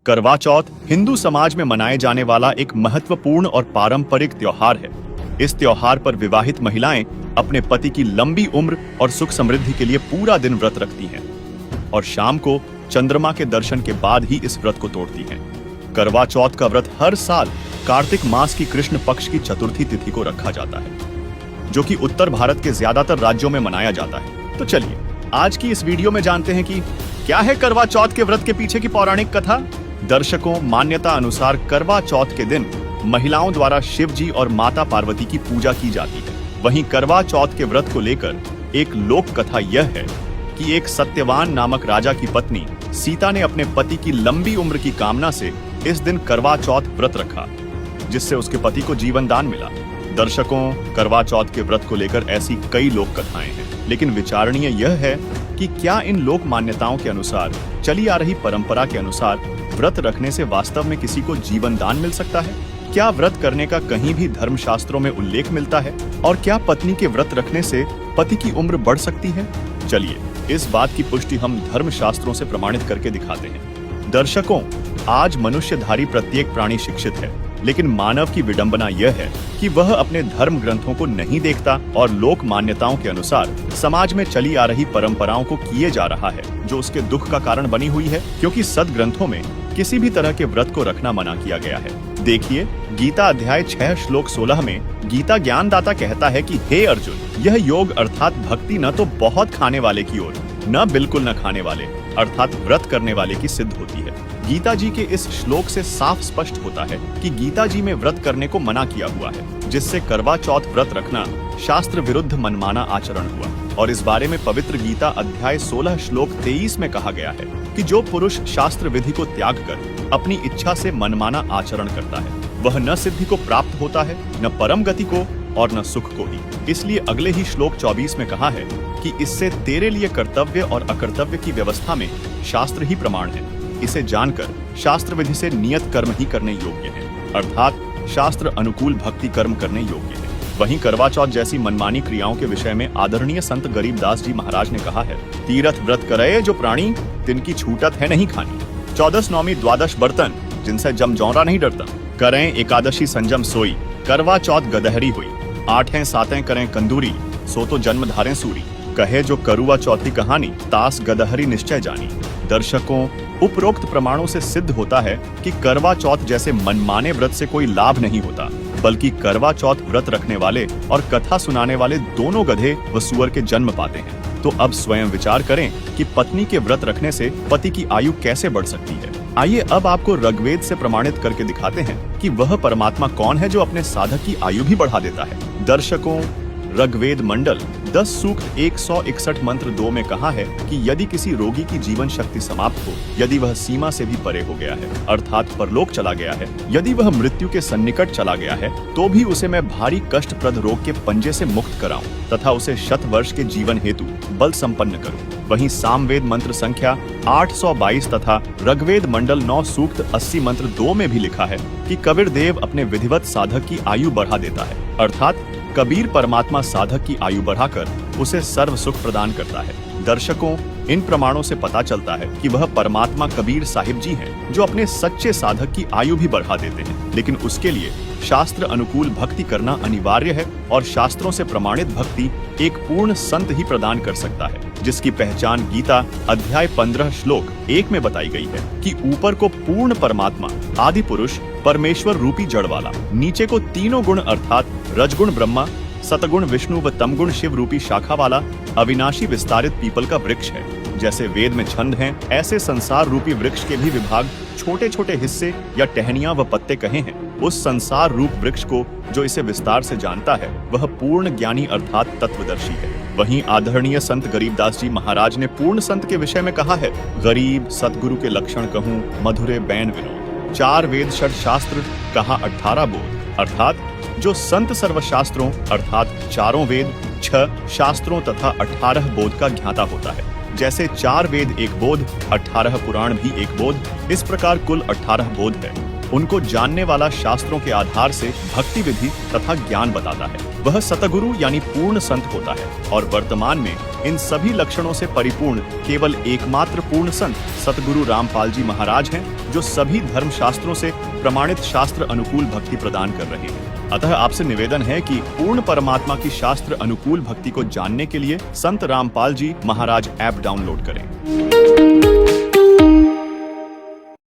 करवा चौथ हिंदू समाज में मनाए जाने वाला एक महत्वपूर्ण और पारंपरिक त्योहार है। इस त्योहार पर विवाहित महिलाएं अपने पति की लंबी उम्र और सुख समृद्धि के लिए पूरा दिन व्रत रखती हैं और शाम को चंद्रमा के दर्शन के बाद ही इस व्रत को तोड़ती हैं। करवा चौथ का व्रत हर साल कार्तिक मास की कृष्ण पक्ष की चतुर्थी तिथि को रखा जाता है, जो कि उत्तर भारत के ज्यादातर राज्यों में मनाया जाता है। तो चलिए आज की इस वीडियो में जानते हैं कि क्या है करवा चौथ के व्रत के पीछे की पौराणिक कथा। दर्शकों, मान्यता अनुसार करवा चौथ के दिन महिलाओं द्वारा शिव जी और माता पार्वती की पूजा की जाती है। वहीं करवा चौथ के व्रत को लेकर एक लोक कथा यह है कि एक सत्यवान नामक राजा की पत्नी सीता ने अपने पति की लंबी उम्र की कामना से इस दिन करवा चौथ व्रत रखा, जिससे उसके पति को जीवन दान मिला। दर्शकों, करवा चौथ के व्रत को लेकर ऐसी कई लोक कथाएं हैं, लेकिन विचारणीय यह है कि क्या इन लोक मान्यताओं के अनुसार चली आ रही परंपरा के अनुसार व्रत रखने से वास्तव में किसी को जीवन दान मिल सकता है? क्या व्रत करने का कहीं भी धर्मशास्त्रों में उल्लेख मिलता है? और क्या पत्नी के व्रत रखने से पति की उम्र बढ़ सकती है? चलिए इस बात की पुष्टि हम धर्मशास्त्रों से प्रमाणित करके दिखाते हैं। दर्शकों, आज मनुष्यधारी प्रत्येक प्राणी शिक्षित है, लेकिन मानव की विडंबना यह है कि वह अपने धर्म ग्रंथों को नहीं देखता और लोक मान्यताओं के अनुसार समाज में चली आ रही परंपराओं को किए जा रहा है, जो उसके दुख का कारण बनी हुई है, क्योंकि सदग्रंथों में किसी भी तरह के व्रत को रखना मना किया गया है। देखिए, गीता अध्याय 6 श्लोक 16 में गीता ज्ञानदाता कहता है कि हे अर्जुन, यह योग अर्थात भक्ति न तो बहुत खाने वाले की ओर, न बिल्कुल न खाने वाले अर्थात व्रत करने वाले की सिद्ध होती है। गीता जी के इस श्लोक से साफ स्पष्ट होता है कि गीता जी में व्रत करने को मना किया हुआ है, जिससे करवा चौथ व्रत रखना शास्त्र विरुद्ध मनमाना आचरण हुआ। और इस बारे में पवित्र गीता अध्याय 16 श्लोक 23 में कहा गया है कि जो पुरुष शास्त्र विधि को त्याग कर अपनी इच्छा से मनमाना आचरण करता है, वह न सिद्धि को प्राप्त होता है, न परम गति को और न सुख को ही। इसलिए अगले ही श्लोक 24 में कहा है कि इससे तेरे लिए कर्तव्य और अकर्तव्य की व्यवस्था में शास्त्र ही प्रमाण है। इसे जानकर शास्त्र विधि से नियत कर्म ही करने योग्य है, अर्थात शास्त्र अनुकूल भक्ति कर्म करने योग्य है। वहीं करवा चौथ जैसी मनमानी क्रियाओं के विषय में आदरणीय संत गरीबदास जी महाराज ने कहा है, तीरथ व्रत करे जो प्राणी, तिनकी छूटत है नहीं खानी। 14 नौमी द्वादश बर्तन, जिनसे जम जौरा नहीं डरता। करें एकादशी संजम सोई, करवा चौथ गदहरी हुई। 8 7 करें कंदूरी, सो तो जन्म धारें सूरी। कहे जो करुआ चौथी कहानी, तास गदहरी निश्चय जानी। दर्शकों, उपरोक्त प्रमाणों से सिद्ध होता है कि करवा चौथ जैसे मनमाने व्रत से कोई लाभ नहीं होता, बल्कि करवा चौथ व्रत रखने वाले और कथा सुनाने वाले दोनों गधे व सुअर के जन्म पाते हैं। तो अब स्वयं विचार करें कि पत्नी के व्रत रखने से पति की आयु कैसे बढ़ सकती है। आइए अब आपको ऋग्वेद से प्रमाणित करके दिखाते हैं कि वह परमात्मा कौन है जो अपने साधक की आयु भी बढ़ा देता है। दर्शकों, ऋग्वेद मंडल 10 सूक्त 161 मंत्र 2 में कहा है कि यदि किसी रोगी की जीवन शक्ति समाप्त हो, यदि वह सीमा से भी परे हो गया है, अर्थात परलोक चला गया है, यदि वह मृत्यु के सन्निकट चला गया है, तो भी उसे मैं भारी कष्टप्रद रोग के पंजे से मुक्त कराऊं तथा उसे 100 वर्ष के जीवन हेतु बल संपन्न करूं। वहीं सामवेद मंत्र संख्या 822 तथा ऋग्वेद मंडल 9 सूक्त 80 मंत्र 2 में भी लिखा है कि कबीर देव अपने विधिवत साधक की आयु बढ़ा देता है, अर्थात कबीर परमात्मा साधक की आयु बढ़ाकर उसे सर्व सुख प्रदान करता है। दर्शकों, इन प्रमाणों से पता चलता है कि वह परमात्मा कबीर साहिब जी हैं, जो अपने सच्चे साधक की आयु भी बढ़ा देते हैं, लेकिन उसके लिए शास्त्र अनुकूल भक्ति करना अनिवार्य है और शास्त्रों से प्रमाणित भक्ति एक पूर्ण संत ही प्रदान कर सकता है, जिसकी पहचान गीता अध्याय 15 श्लोक 1 में बताई गई है कि ऊपर को पूर्ण परमात्मा आदि पुरुष परमेश्वर रूपी जड़ वाला, नीचे को तीनों गुण अर्थात रजगुण ब्रह्मा, सतगुण विष्णु व तमगुण शिव रूपी शाखा वाला अविनाशी विस्तारित पीपल का वृक्ष है। जैसे वेद में छंद हैं, ऐसे संसार रूपी वृक्ष के भी विभाग छोटे छोटे हिस्से या टहनियां व पत्ते कहे हैं। उस संसार रूप वृक्ष को जो इसे विस्तार से जानता है, वह पूर्ण ज्ञानी अर्थात तत्वदर्शी है। वहीं आदरणीय संत गरीबदास जी महाराज ने पूर्ण संत के विषय में कहा है, गरीब सतगुरु के लक्षण कहूँ, मधुरे बैन विनोद। 4 वेद 6 शास्त्र कहा 18 बोध, अर्थात जो संत सर्वशास्त्रों अर्थात चारों वेद, 6 शास्त्रों तथा 18 बोध का ज्ञाता होता है। जैसे 4 वेद 1 बोध, 18 पुराण भी 1 बोध, इस प्रकार कुल 18 बोध है। उनको जानने वाला शास्त्रों के आधार से भक्ति विधि तथा ज्ञान बताता है। वह सतगुरु यानी पूर्ण संत होता है और वर्तमान में इन सभी लक्षणों से परिपूर्ण केवल एकमात्र पूर्ण संत सतगुरु रामपाल जी महाराज हैं, जो सभी धर्म शास्त्रों से प्रमाणित शास्त्र अनुकूल भक्ति प्रदान कर रहे हैं। अतः आपसे निवेदन है कि पूर्ण परमात्मा की शास्त्र अनुकूल भक्ति को जानने के लिए संत रामपाल जी महाराज ऐप डाउनलोड करें।